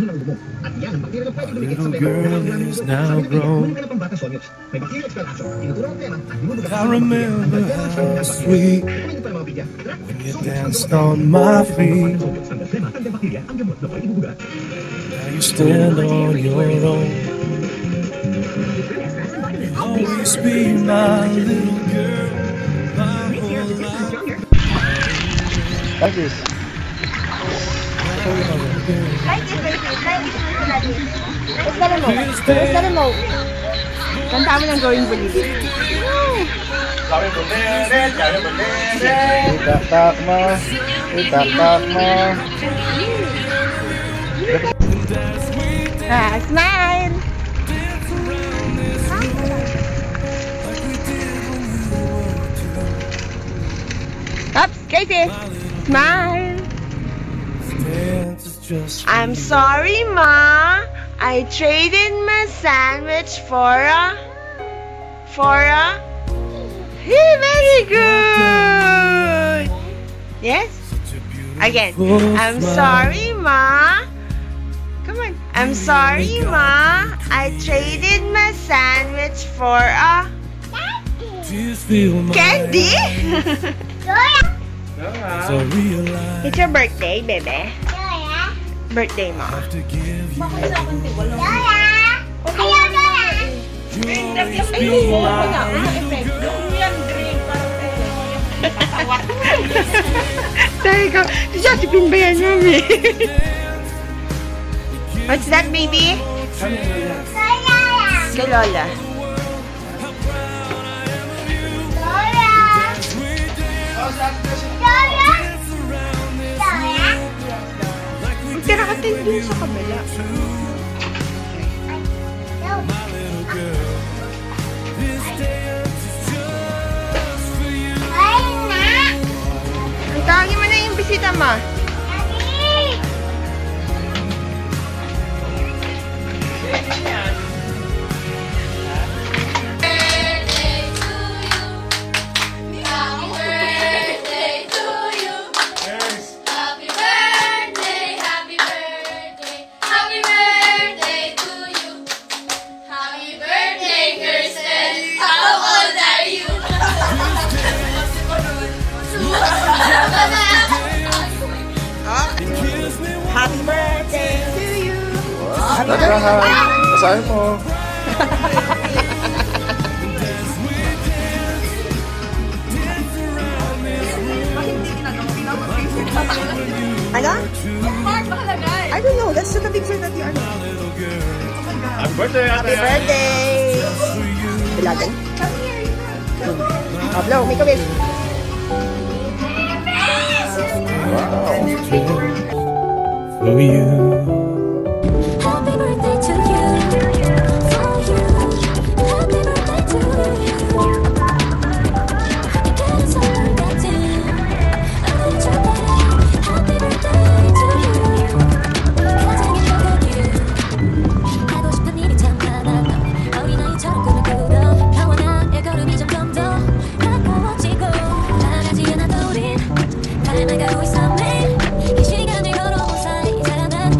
Little girl is now grown. I remember how sweet when you danced on my feet. Now you stand on your own. Always be my little girl, my whole life. Like this. Like this, baby. Like this. Where's the remote? Where's the remote? Kanta mo ng Going Bolivia. Itak-tak mo. Itak-tak mo. Smile! Ups, Casey! Smile! I'm sorry, Ma. I traded my sandwich for a... Hey, very good! Yes? Again. I'm sorry, Ma. Come on. I'm sorry, Ma. I traded my sandwich for a... Candy? It's your birthday, baby. Birthday mo. Sorry ka. Si Josephine ba yan, Mami? What's that, baby? Kay Lola. Tira ka tayo dun sa kabila. Ang tawagin mo na yung bisita mo. Happy birthday to you. Basahin mo. Ano? I don't know. That's the picture that you are. Happy birthday, Happy birthday. Bilagan. Oh, blow. Make a wish. Wow. For you. Happy birthday to you, for you. Happy birthday to you. It's all about you. Happy birthday to you. 가장 행복한 you. 하고 싶은 일이 참 많아. 어린아이처럼 꿈을 꾸러 평온한 일걸음이 점점 더 가까워지고 바라지 않아도 우린 닮아가고 있어 매일 이 시간을 걸어온 사이 살아난